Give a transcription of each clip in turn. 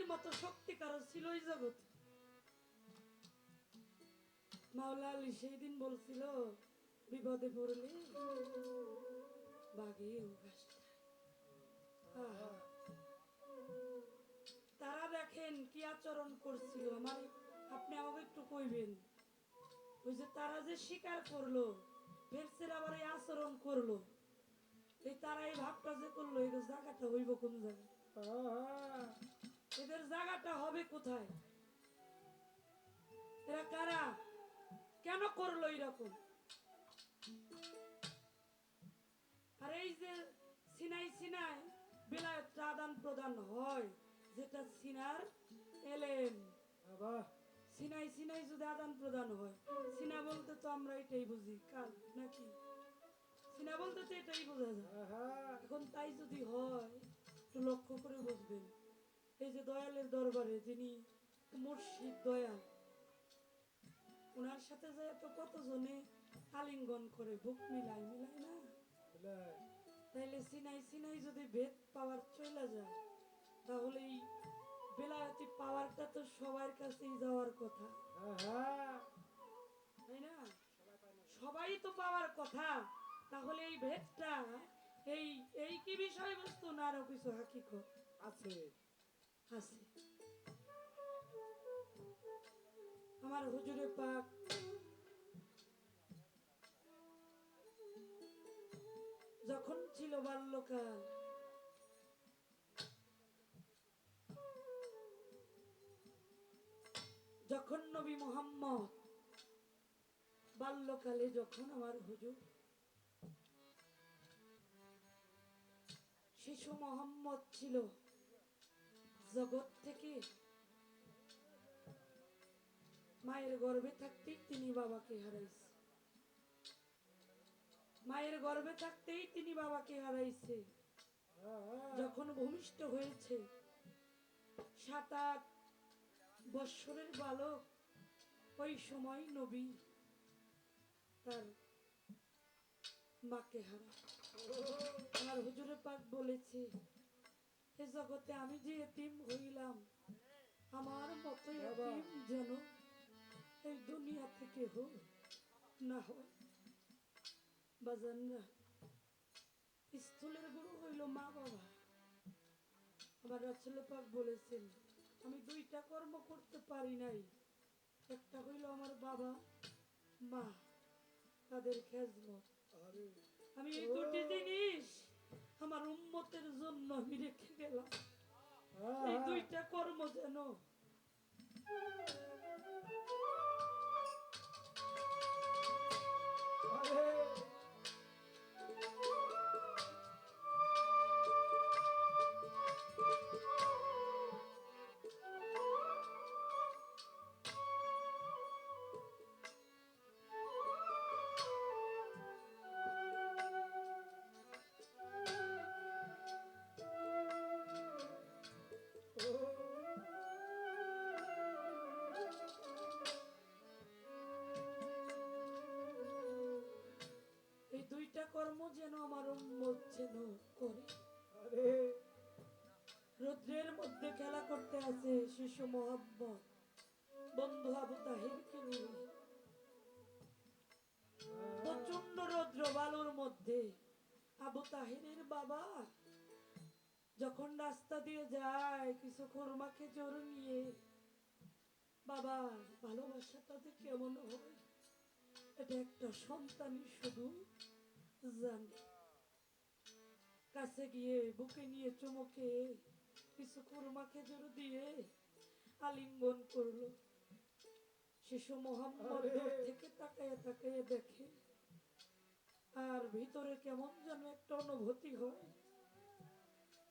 নবীর মতো শক্তি কারো ছিল এই জগতে? মাওলা আলী সেই দিন বলছিল বিপদে পড়লে বাঘেও ঘাস খায়। আহা, তারা দেখেন কি আচরণ করছিল। আমার আপনি আমাকে একটু কইবেন, ওই যে তারা যে স্বীকার করলো ফেরসের আবার এই আচরণ করলো, এই তারা এই ভাবটা যে করলো এই জায়গাটা হইব কোন জায়গায়? এদের জায়গাটা হবে কোথায়? এরা কারা? কেন করলো এরকম? আর এই যে সিনাই সিনাই বিলায়তটা আদান প্রদান হয়, যেটা সিনার এলেন, সিনাই সিনাই যদি আদান প্রদান হয়, সিনা বলতে তো আমরা এটাই বুঝি কাল নাকি? সিনা বলতে তো এটাই বোঝা যায়। এখন তাই যদি হয় একটু লক্ষ্য করে বুঝবেন, এই যে দয়ালের দরবারে যিনি মুর্শিদ দয়াল, ওনার সাথে যায় তো কতজনে আলিঙ্গন করে, বুক মিলাই মিলাই না? তাইলে সিনাই সিনাই যদি ভেদ পাওয়ার চলে যায়, তাহলে এই বেলায়তি পাওয়ারটা তো সবার কাছেই যাওয়ার কথা, তাই না? সবাই তো পাওয়ার কথা। তাহলে এই ভেদটা এই এই কি বিষয়বস্তু না আরো কিছু হাকিকত আছে? আছে। আমার হুজুরে পাক যখন ছিল বাল্যকাল, যখন নবী মুহাম্মদ বাল্যকালে, যখন আমার হুজুর শিশু মোহাম্মদ ছিল, জগৎ থেকে মায়ের গর্ভে থাকতেই তিনি বাবাকে হারাইছে। মায়ের গর্ভে থাকতেই তিনি বাবাকে হারাইছে। যখন ভূমিষ্ঠ হয়েছে 7-8 বৎসরের বালক, ওই সময় নবী তার মাকে হারায়। আমার হুজুরে পাক বলেছে, এ জগতে আমি যে এতিম হইলাম, আমার মতো এতিম যেন এই দুনিয়া থেকে হোক না হয়। বাজানরা, স্থূলের গুরু হইল মা বাবা। আমার রাসূল পাক বলেছেন, আমি 2টা কর্ম করতে পারি নাই, একটা হইল আমার বাবা মা, তাদের খেজমত। আমি এই 2টি জিনিস আমার উম্মতের জন্য আমি রেখে গেলাম। এই 2টা কর্ম যেন এই 2টা কর্ম যেন আমার উম্মত যেন করে। রৌদ্রের মধ্যে খেলা করতে আছে শিশু মোহাম্মদ বন্ধু আবু তাহিরকে নিয়ে, প্রচন্ড রৌদ্র বালুর মধ্যে। আবু তাহিরের বাবা যখন রাস্তা দিয়ে যায় কিছু খুরমা খেজুর নিয়ে, বাবা ভালোবাসাটা যে কেমন হয় এটা একটা সন্তানই শুধু জানে। কাছে গিয়ে বুকে নিয়ে চুমুকে কিছু খুরমা খেজুর দিয়ে আলিঙ্গন করলো। শিশু মোহাম্মদ দূর থেকে তাকায় তাকায় দেখে, আর ভিতরে কেমন যেন একটা অনুভূতি হয়।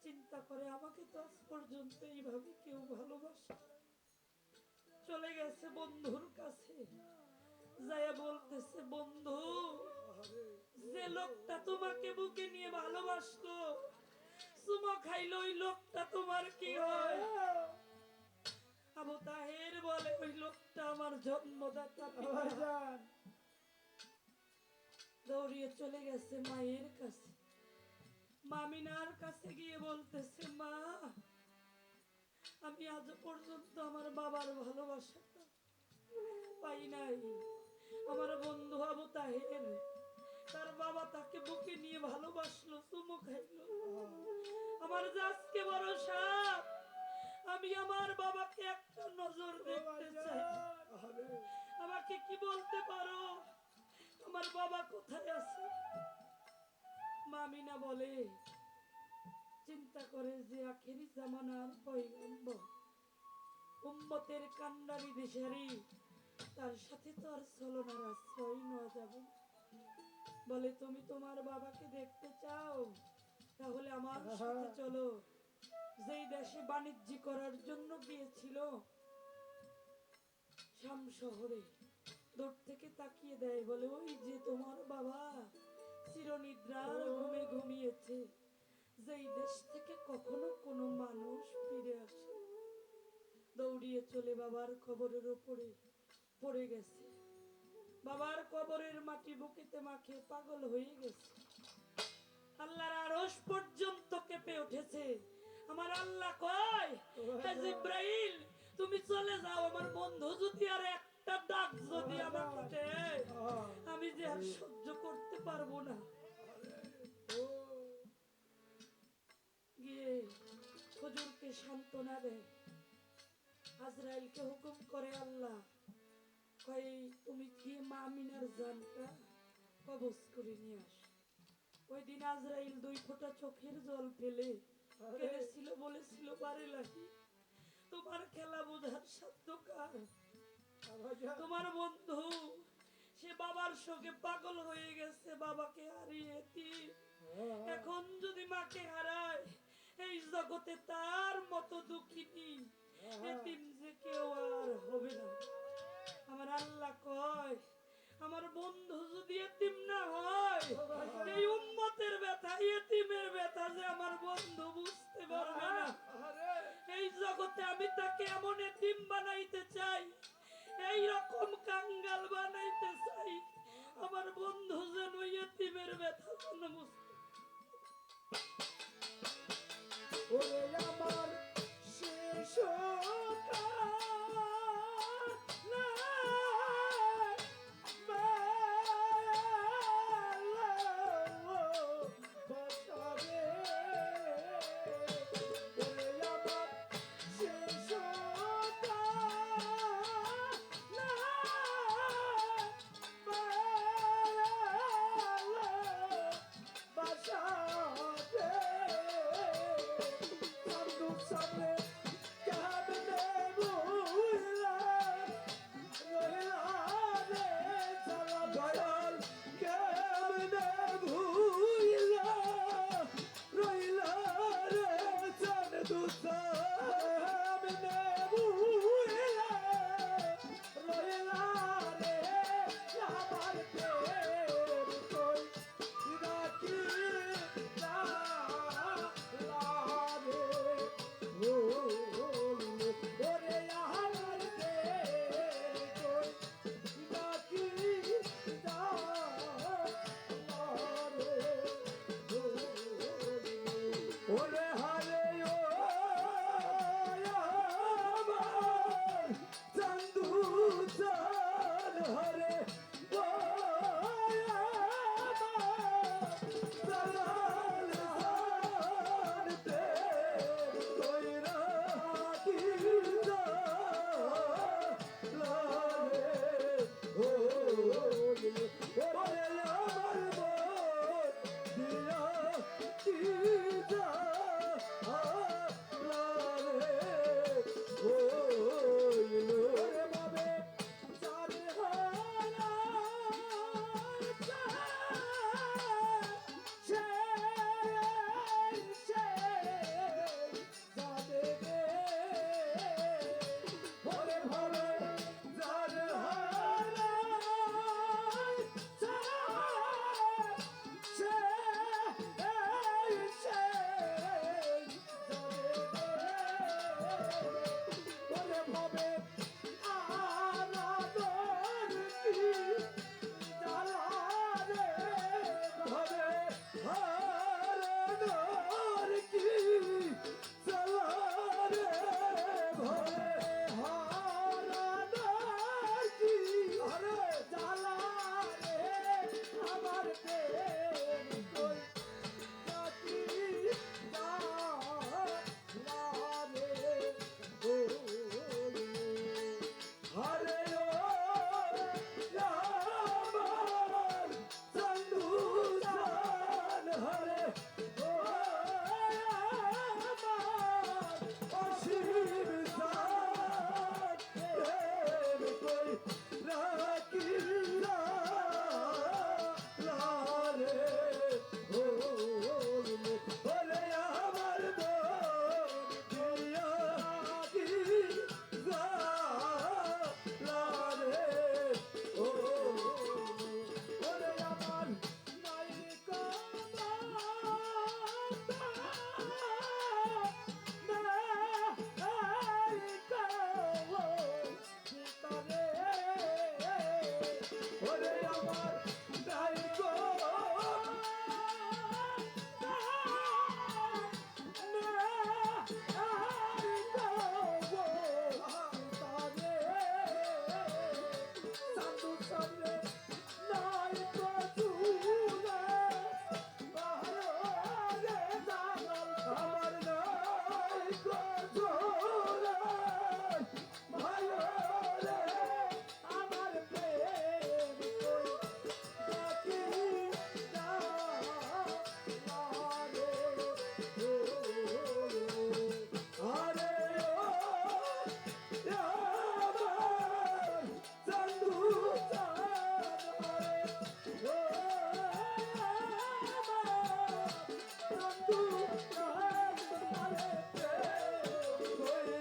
চিন্তা করে, আমাকে তো আজ পর্যন্ত এইভাবে কেউ ভালোবাসে। চলে গেছে বন্ধুর কাছে, যায় বলতেছে, বন্ধু, যে লোকটা তোমাকে বুকে নিয়ে ভালোবাসলো, চুমা খাইলো, ওই লোকটা তোমার কি হয়? আবু তাহের বলে, ওই লোকটা আমার জন্মদাতা পিতা। দৌড়িয়ে চলে গেছে মায়ের কাছে, মামিনার কাছে গিয়ে বলতেছে, মা, আমি আজ পর্যন্ত আমার বাবার ভালোবাসাটা পাই নাই। আমার বন্ধু আবু তাহের, তার বাবা তাকে বুকে নিয়ে ভালোবাসলো, চুমু খাইলো। আমার যে আজকে বড় সাপ, আমি আমার বাবাকে একটা নজর দেখতে চাই। আমাকে কি বলতে পারো, আমার বাবা কোথায় আছে? মামিনা বলে, চিন্তা করে যে আখেরি জামানার পয়গম্বর, উম্মতের কান্ডারি দিশারি, তার সাথে তো আর ছলনার আশ্রয় নেওয়া যাবে না। বলে, তুমি তোমার বাবাকে দেখতে চাও, তাহলে আমার সাথে চলো। যেই দেশে বাণিজ্য করার জন্য গিয়েছিল শাম শহরে, দূর থেকে তাকিয়ে দেয়, বলে, ওই যে তোমার বাবা চিরনিদ্রার ঘুমে ঘুমিয়েছে, যেই দেশ থেকে কখনো কোনো মানুষ ফিরে আসে। দৌড়িয়ে চলে বাবার কবরের উপরে পড়ে গেছে। বাবার কবরের মাটি বুকেতে মাখে পাগল হয়ে গেছে। আল্লাহর আরশ পর্যন্ত কেঁপে উঠেছে। আমার আল্লাহ কয়, হে জিব্রাইল, তুমি চলে যাও। আমার বন্ধু যদি আর একটা ডাক যদি আমাকে দেয়, আমি যে আর সহ্য করতে পারবো না। গিয়ে হুজুরকে সান্ত্বনা দেয়। আজরাইলকে হুকুম করে আল্লাহ, কয়, তুমি গিয়ে মা আমিনার জানটা কবজ করে নিয়ে আস। ওই দিন আজরাইল 2 ফোঁটা চোখের জল ফেলে কেঁদেছিল, বলেছিল, বারে লাগি তোমার খেলা বোঝার সাধ্য কার? তোমার বন্ধু সে বাবার সঙ্গে পাগল হয়ে গেছে, বাবাকে হারিয়ে। এখন যদি মাকে হারায়, এই জগতে তার মতো দুঃখিনী এতিম যে কেউ আর হবে না। আমার আল্লাহ কয়, আমার বন্ধু যদি এতিম না হয়, এই উম্মতের ব্যথা, এতিমের ব্যথা যে আমার বন্ধু বুঝতে পারবে না। এই জগতে আমি তাকে এমন এতিম বানাইতে চাই, এই রকম কাঙ্গাল বানাইতে চাই, আমার বন্ধু যেন এতিমের ব্যথা যেন বুঝতে। ওরে আমার শেষ ওরে হারে ও আমার